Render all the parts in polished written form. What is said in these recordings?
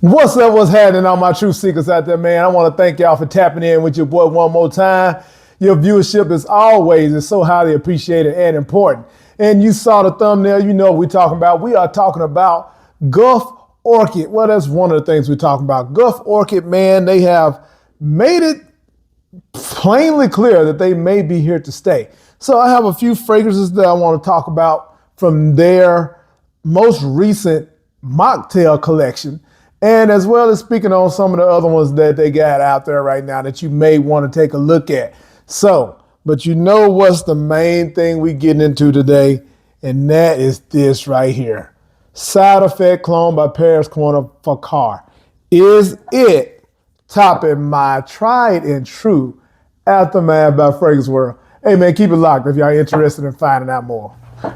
What's up? What's happening, all my true seekers out there, man? I want to thank y'all for tapping in with your boy one more time. Your viewership is so highly appreciated and important. And you saw the thumbnail, you know what we're talking about. We are talking about Gulf Orchid. Well, that's one of the things we're talking about. Gulf Orchid, man, they have made it plainly clear that they may be here to stay. So I have a few fragrances that I want to talk about from their most recent mocktail collection, and as well as speaking on some of the other ones that they got out there right now that you may want to take a look at. So, but you know what's the main thing we getting into today, and that is this right here. Side Effect Clone by Paris Corner for Car. Is it topping my tried and true Aftermath by Fragrance World? Hey man, keep it locked if y'all interested in finding out more.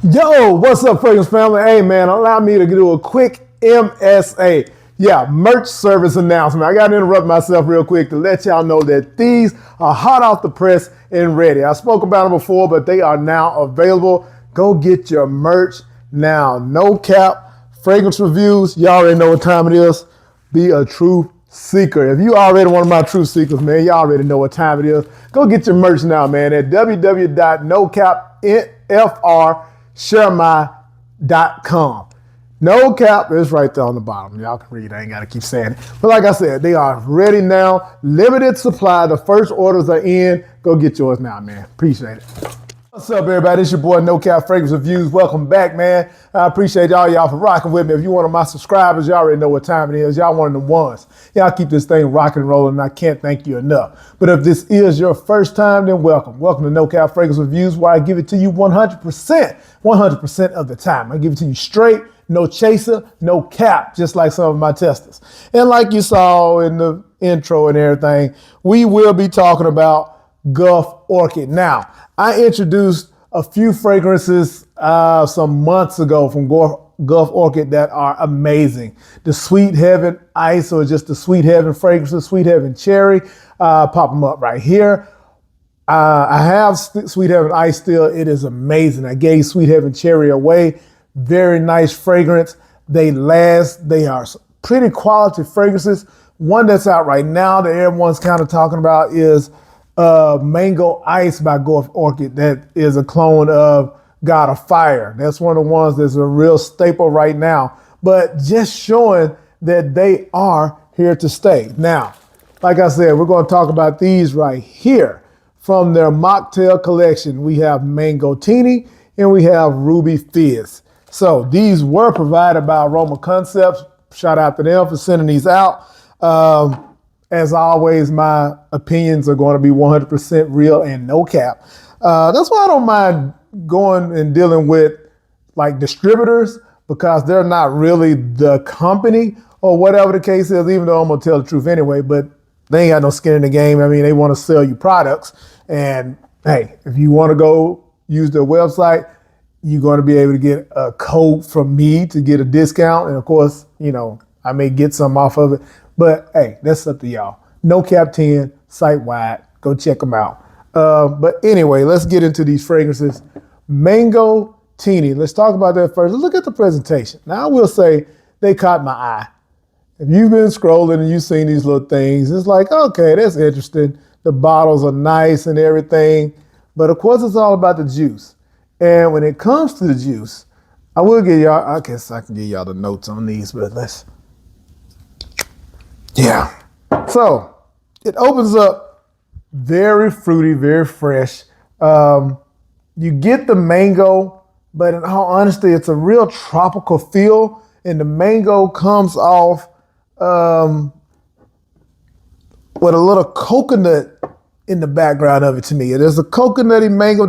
Yo, what's up, Fragrance family? Hey man, allow me to do a quick MSA. Yeah, merch service announcement. I got to interrupt myself real quick to let y'all know that these are hot off the press and ready. I spoke about them before, but they are now available. Go get your merch now. NoCap, fragrance reviews. Y'all already know what time it is. Be a true seeker. If you already one of my true seekers, man, y'all already know what time it is. Go get your merch now, man, at www.nocapfrmy.com. NoCap is right there on the bottom. Y'all can read. I ain't got to keep saying it. But like I said, they are ready now. Limited supply. The first orders are in. Go get yours now, man. Appreciate it. What's up, everybody? It's your boy, NoCap Fragrance Reviews. Welcome back, man. I appreciate y'all for rocking with me. If you're one of my subscribers, y'all already know what time it is. Y'all one of the ones. Y'all keep this thing rocking and rolling, and I can't thank you enough. But if this is your first time, then welcome. Welcome to NoCap Fragrance Reviews, where I give it to you 100% of the time. I give it to you straight. No chaser, no cap, just like some of my testers. And like you saw in the intro and everything, we will be talking about Gulf Orchid. Now, I introduced a few fragrances some months ago from Gulf Orchid that are amazing. The Sweet Heaven Ice, or just the Sweet Heaven fragrances, Sweet Heaven Cherry, pop them up right here. I have Sweet Heaven Ice still. It is amazing. I gave Sweet Heaven Cherry away. Very nice fragrance. They last. They are pretty quality fragrances. One that's out right now that everyone's kind of talking about is Mango Ice by Gulf Orchid. That is a clone of God of Fire. That's one of the ones that's a real staple right now. But just showing that they are here to stay. Now, like I said, we're going to talk about these right here. From their mocktail collection, we have Mangoini and we have Ruby Fizz. So these were provided by Aroma Concepts. Shout out to them for sending these out. As always, my opinions are going to be 100% real and no cap. That's why I don't mind going and dealing with like distributors, because they're not really the company or whatever the case is, even though I'm going to tell the truth anyway, but they ain't got no skin in the game. I mean, they want to sell you products. And hey, if you want to go use their website, you're going to be able to get a code from me to get a discount. And of course, you know, I may get some off of it, but hey, that's up to y'all. NoCap 10, site-wide, go check them out. But anyway, let's get into these fragrances. Mangoini, let's talk about that first. Look at the presentation. Now I will say they caught my eye. If you've been scrolling and you've seen these little things, it's like, okay, that's interesting. The bottles are nice and everything, but of course it's all about the juice. And when it comes to the juice, I will give y'all, I guess I can give y'all the notes on these, but yeah. So it opens up very fruity, very fresh. You get the mango, but in all honesty, it's a real tropical feel, and the mango comes off with a little coconut in the background of it to me. There's a coconutty mango.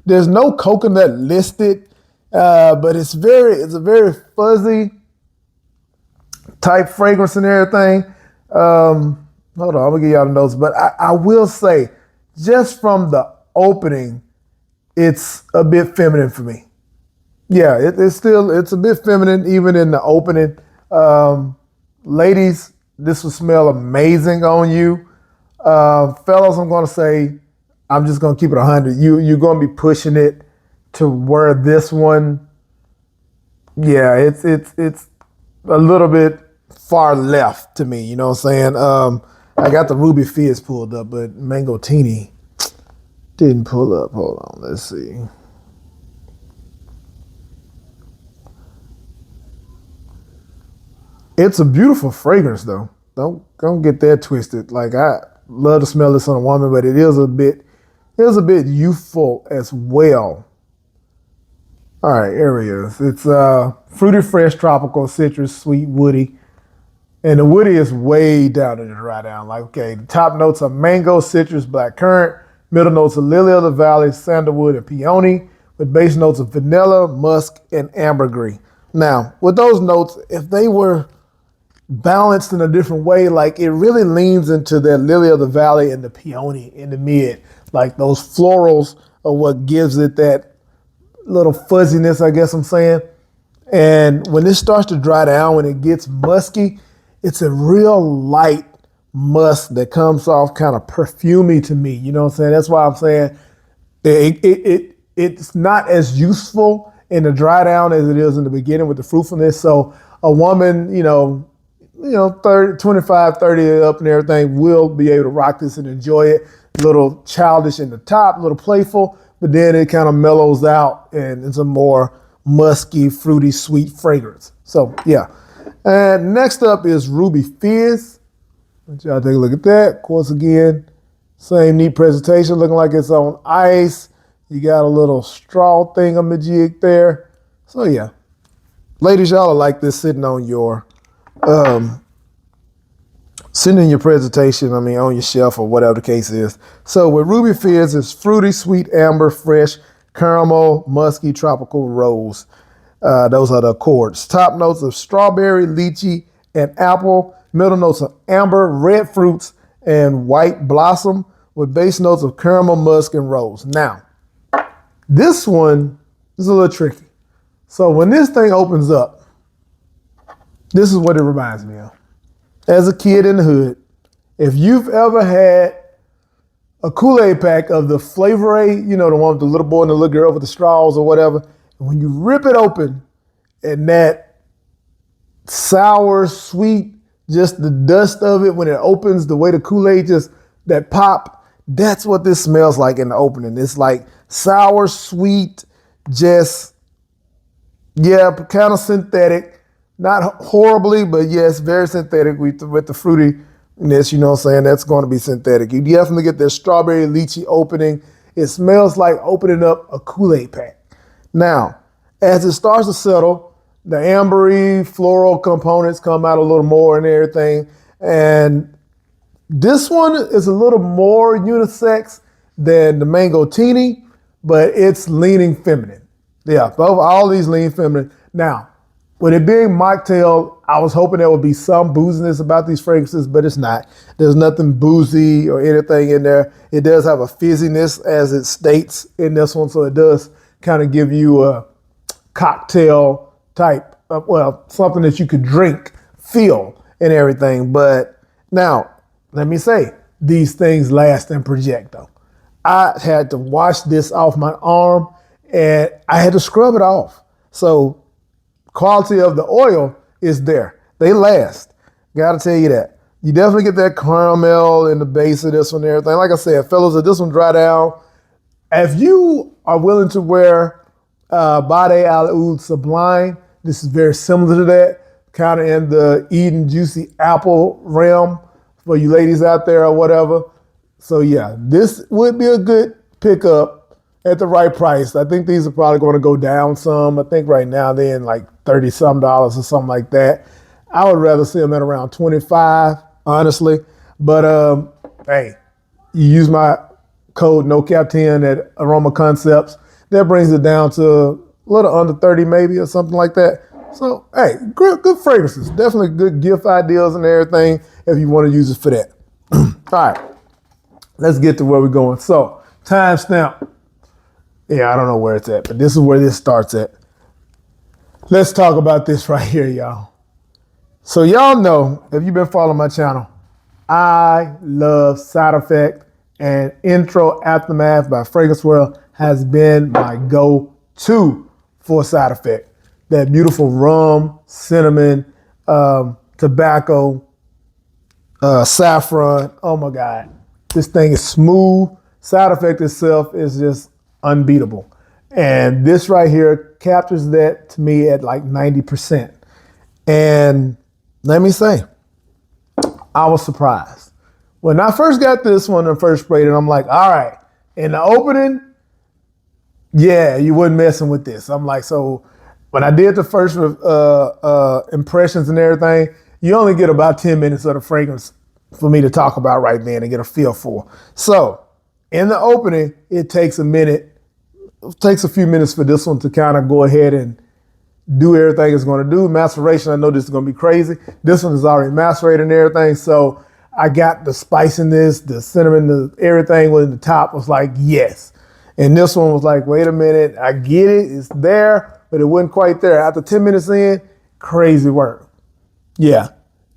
There's no coconut listed, but it's a very fuzzy type fragrance and everything. Hold on, I'm gonna give y'all the notes, but I will say, just from the opening, it's a bit feminine for me. Yeah, it's a bit feminine even in the opening. Ladies, this will smell amazing on you. Fellas, I'm gonna say, I'm just gonna keep it 100. You're gonna be pushing it to where this one, yeah, it's a little bit far left to me. You know what I'm saying? I got the Ruby Fizz pulled up, but Mangoini didn't pull up. Hold on, let's see. It's a beautiful fragrance, though. Don't get that twisted. Like, I love to smell this on a woman, but it is a bit youthful as well. All right, here it is. It's fruity, fresh, tropical, citrus, sweet, woody. And the woody is way down in the dry down. Like, okay, the top notes are mango, citrus, black currant. Middle notes are lily of the valley, sandalwood, and peony. With base notes of vanilla, musk, and ambergris. Now, with those notes, if they were balanced in a different way, like it really leans into that lily of the valley and the peony in the mid. Like those florals are what gives it that little fuzziness, I guess I'm saying. And when this starts to dry down, when it gets musky, it's a real light musk that comes off kind of perfumey to me. You know what I'm saying? That's why I'm saying it's not as useful in the dry down as it is in the beginning with the fruitfulness. So a woman, 30, 25, 30 up and everything will be able to rock this and enjoy it. A little childish in the top, a little playful, but then it kind of mellows out and it's a more musky, fruity, sweet fragrance. So yeah. And next up is Ruby Fizz. Let y'all take a look at that. Of course, again, same neat presentation, looking like it's on ice. You got a little straw thingamajig there. So yeah. Ladies, y'all are like this sitting on your presentation, on your shelf or whatever the case is. So with Ruby Fizz, it's fruity, sweet, amber, fresh, caramel, musky, tropical, rose. Those are the accords. Top notes of strawberry, lychee, and apple. Middle notes of amber, red fruits, and white blossom with base notes of caramel, musk, and rose. Now, this one is a little tricky. So when this thing opens up, this is what it reminds me of. As a kid in the hood, if you've ever had a Kool-Aid pack of the Flavor A, the one with the little boy and the little girl with the straws or whatever, and when you rip it open and that sour, sweet, just the dust of it when it opens, the way the Kool-Aid just, that pop, that's what this smells like in the opening. It's like sour, sweet, just, kind of synthetic. Not horribly, but yes, very synthetic with the fruitiness, you know what I'm saying? That's going to be synthetic. You definitely get that strawberry lychee opening. It smells like opening up a Kool-Aid pack. Now, as it starts to settle, the ambery floral components come out a little more and everything. And this one is a little more unisex than the Mangoini, but it's leaning feminine. Yeah, both all these lean feminine. Now, with it being mocktail, I was hoping there would be some booziness about these fragrances, but it's not. There's nothing boozy or anything in there. It does have a fizziness as it states in this one, so it does kind of give you a cocktail type of, something that you could drink, feel, and everything. But now, let me say, these things last and project though. I had to wash this off my arm and I had to scrub it off. So quality of the oil is there. They last. Gotta tell you that. You definitely get that caramel in the base of this one and everything. Like I said, fellas, if this one dry down, if you are willing to wear Bade Al Oud Sublime, this is very similar to that, kind of in the Eden Juicy Apple realm for you ladies out there or whatever. So yeah, this would be a good pickup at the right price. I think these are probably going to go down some. I think right now they're in like $30-some or something like that. I would rather see them at around 25, honestly. But hey, you use my code NoCap10 at Aroma Concepts. That brings it down to a little under 30 maybe or something like that. So hey, good fragrances. Definitely good gift ideas and everything if you want to use it for that. All right, let's get to where we're going. So timestamp. Yeah, I don't know where it's at, but this is where this starts at. Let's talk about this right here, y'all. So y'all know, if you've been following my channel, I love Side Effect, and Intro Aftermath by Fragrance World has been my go-to for Side Effect. That beautiful rum, cinnamon, tobacco, saffron. Oh my God. This thing is smooth. Side effect itself is just unbeatable. And this right here captures that to me at like 90%. And let me say, I was surprised. When I first got this one and first sprayed it, I'm like, all right, in the opening, yeah, you wasn't messing with this. I'm like, so when I did the first impressions and everything, you only get about 10 minutes of the fragrance for me to talk about right then and get a feel for. So in the opening, it takes a minute. It takes a few minutes for this one to kind of go ahead and do everything it's going to do. Maceration, I know this is going to be crazy. This one is already macerated and everything. So I got the spice in this, the cinnamon, everything was in the top was like, yes. And this one was like, wait a minute, I get it, it's there, but it wasn't quite there. After 10 minutes in, crazy work. Yeah,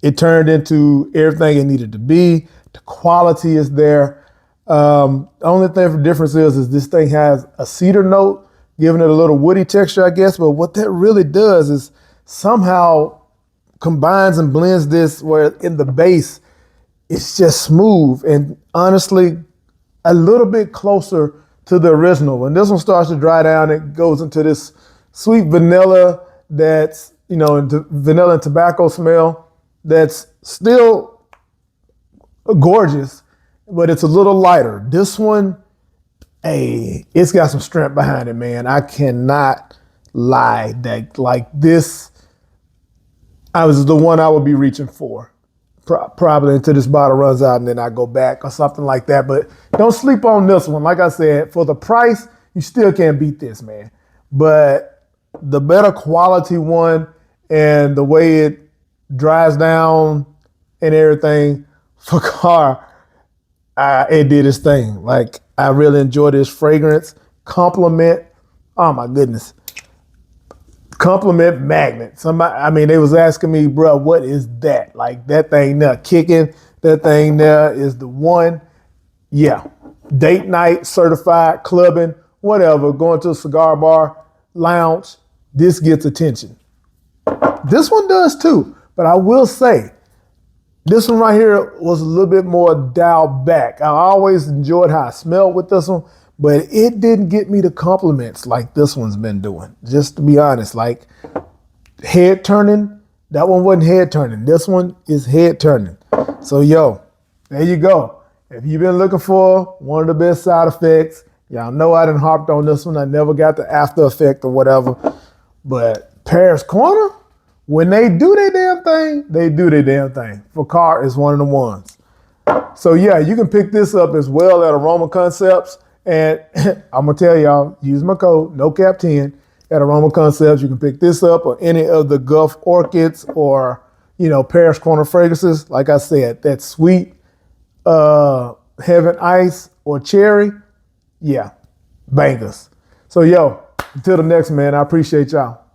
it turned into everything it needed to be. The quality is there. The only thing for difference is this thing has a cedar note, giving it a little woody texture, I guess. But what that really does is somehow combines and blends this where in the base, it's just smooth and honestly a little bit closer to the original. When this one starts to dry down, it goes into this sweet vanilla that's, vanilla and tobacco smell that's still gorgeous, but it's a little lighter. This one, hey, it's got some strength behind it, man. I cannot lie that like this, I was the one I would be reaching for. Probably until this bottle runs out and then I go back or something like that. But don't sleep on this one. Like I said, for the price, you still can't beat this, man. But the better quality one and the way it dries down and everything for car, it did its thing. Like, I really enjoy this fragrance. Compliment, oh my goodness. Compliment magnet. They was asking me, bro, what is that? Like that thing there kicking, that thing there is the one. Yeah, date night, certified, clubbing, whatever, going to a cigar bar, lounge, this gets attention. This one does too, but I will say, this one right here was a little bit more dialed back. I always enjoyed how I smelled with this one, but it didn't get me the compliments like this one's been doing. Just to be honest, like head turning, that one wasn't head turning. This one is head turning. So yo, there you go. If you've been looking for one of the best side effects, y'all know I done harped on this one. I never got the after effect or whatever, but Paris Corner, when they do their damn thing, they do their damn thing. For car is one of the ones. So yeah, you can pick this up as well at Aroma Concepts. And I'm gonna tell y'all, use my code NoCap10 at Aroma Concepts. You can pick this up or any of the Gulf Orchids or Paris Corner fragrances. Like I said, that sweet Heaven Ice or Cherry, yeah, bangers. So yo, until the next man, I appreciate y'all.